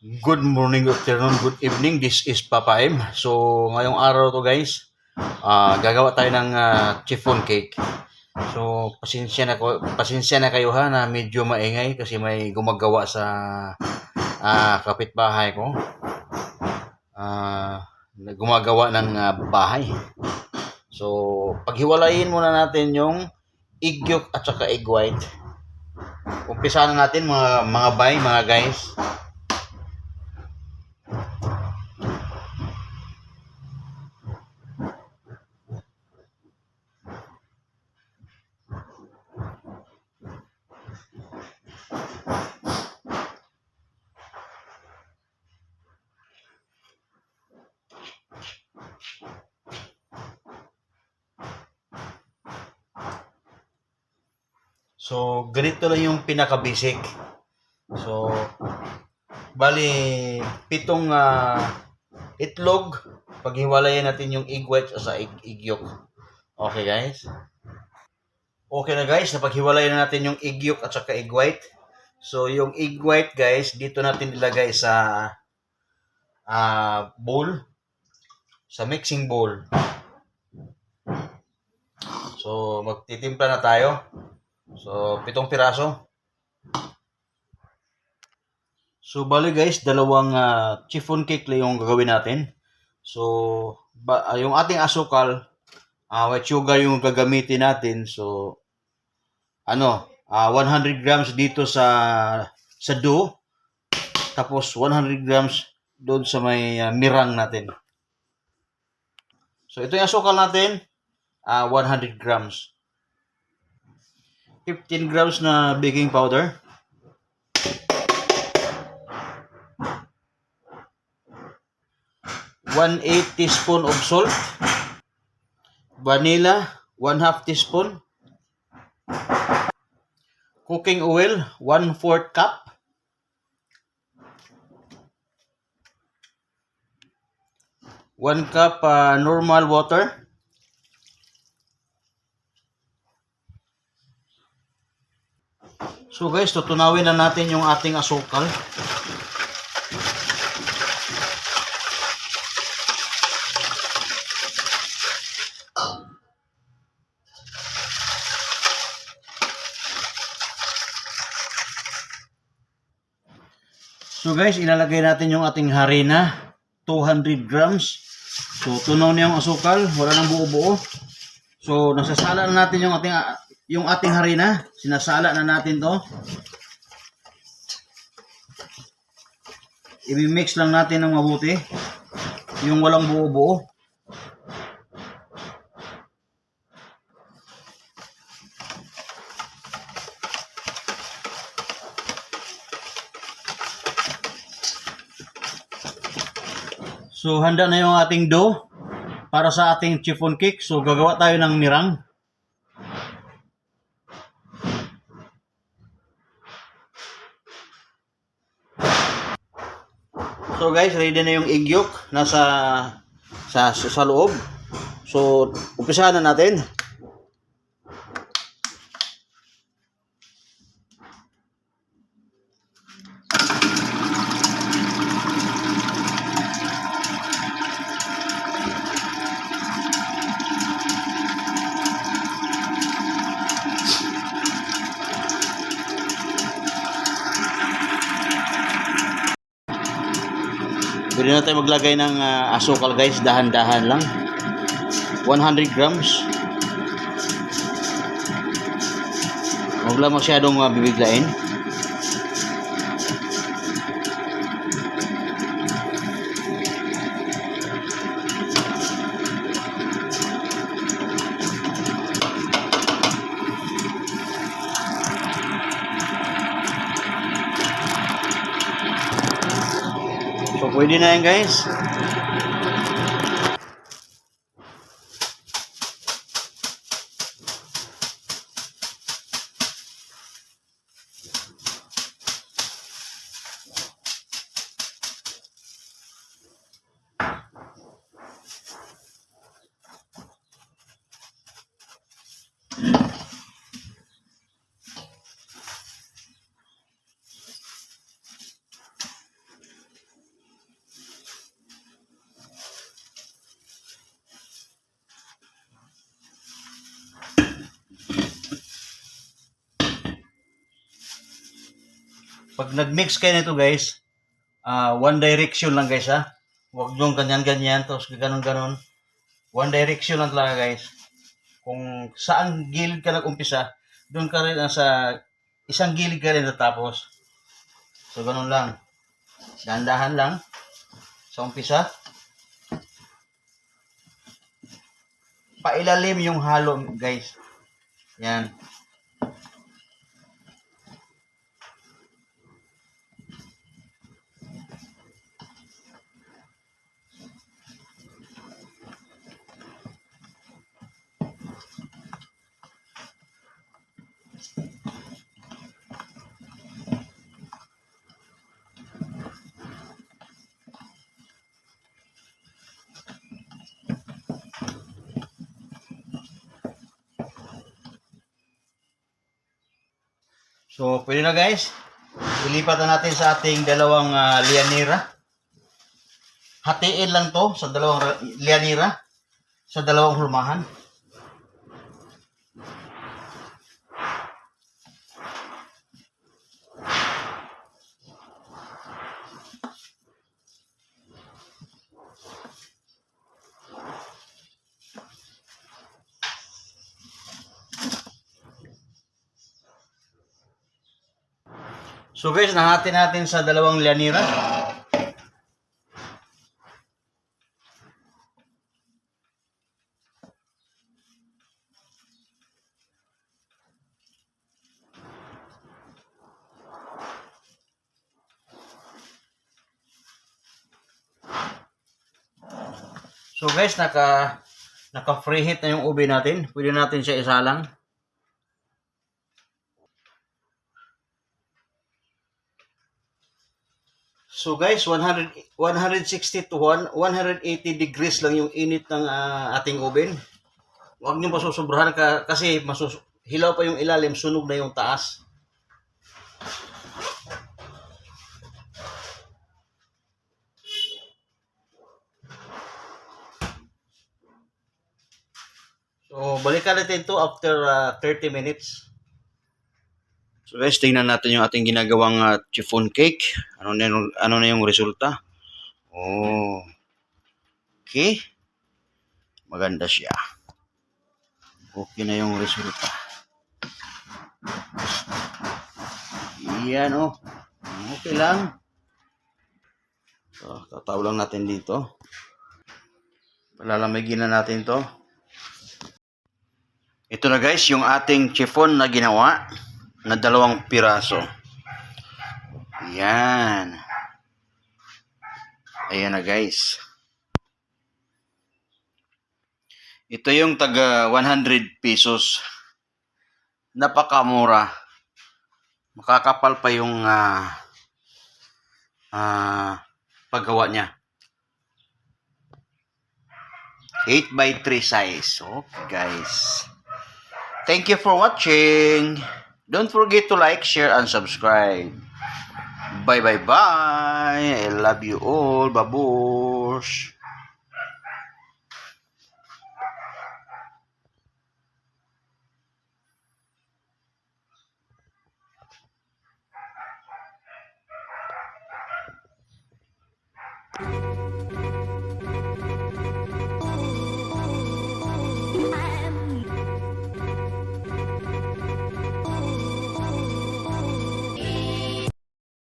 Good morning, good afternoon, good evening. This is Papa M. So, ngayong araw to guys, gagawa tayo ng chiffon cake. So, pasensya na kayo ha na medyo maingay kasi may gumagawa sa kapitbahay ko. Gumagawa ng bahay. So, paghiwalayin muna natin yung egg yolk at saka egg white. Umpisa na natin mga guys. So, ganito lang yung pinaka-basic. So, bali, 7 itlog. Paghiwalayan natin yung egg white sa egg yolk. Okay, guys? Okay na, guys. Napaghiwalayan na natin yung egg yolk at saka egg white. So, yung egg white, guys, dito natin ilagay sa bowl. Sa mixing bowl. So, magtitimpla na tayo. So, 7 piraso. So, bali guys, dalawang chiffon cake lang yung gagawin natin. So, yung ating asukal, white sugar yung gagamitin natin. So, 100 grams dito sa dough. Tapos, 100 grams doon sa may mirang natin. So, ito yung asukal natin, 100 grams. 15 grams na baking powder. 1/8 teaspoon of salt. Vanilla, 1/2 teaspoon. Cooking oil, 1/4 cup. One cup normal water. So guys, tutunawin na natin yung ating asukal. So guys, ilalagay natin yung ating harina, 200 grams. So tunaw na yung asukal, wala nang buo-buo. So nasasala na natin yung ating harina, sinasala na natin to. I-mix lang natin ng mabuti, yung walang buo-buo. So, handa na yung ating dough para sa ating chiffon cake. So, gagawa tayo ng mirang. So, guys, ready na yung egg yolk. Nasa sa loob. So, umpisahan na natin. Pwede na tayo maglagay ng asukal guys, dahan-dahan lang. 100 grams. Huwag lang masyadong bibiglain. So, pwede na yan guys. Pag nag-mix kayo nito guys, one direction lang guys ha. Huwag yung ganyan-ganyan, tapos ganon-ganon. One direction lang talaga guys. Kung saan gilid ka nag-umpisa, doon ka rin sa isang gilid ka rin natapos. So ganun lang. Dahan-dahan lang sa umpisa. Pailalim yung halo guys. Yan. So, pwede na guys. Ilipat na natin sa ating dalawang lianira. Hatiin lang to sa dalawang lianira. Sa dalawang hulmahan. So guys, nahati natin sa dalawang lianira. So guys, naka-preheat na yung ube natin. Pwede natin siya isalang. So guys, 160 to 180 degrees lang yung init ng ating oven. Huwag niyo masusobrahan kasi hilaw pa yung ilalim, sunog na yung taas. So balikan natin ito after 30 minutes. So guys, tingnan natin yung ating ginagawang chiffon cake. Ano na yung resulta? Oh. Okay. Maganda siya. Okay na yung resulta. Yan oh. Okay lang. So, tataw lang natin dito. Palalamigin na natin to. Ito na guys, yung ating chiffon na ginawa na 2 piraso. Yan. Ayan na guys. Ito yung taga 100 pesos. Napakamura. Makakapal pa yung paggawa niya. 8x3 size. Okay guys. Thank you for watching. Don't forget to like, share, and subscribe. Bye. I love you all. Babush.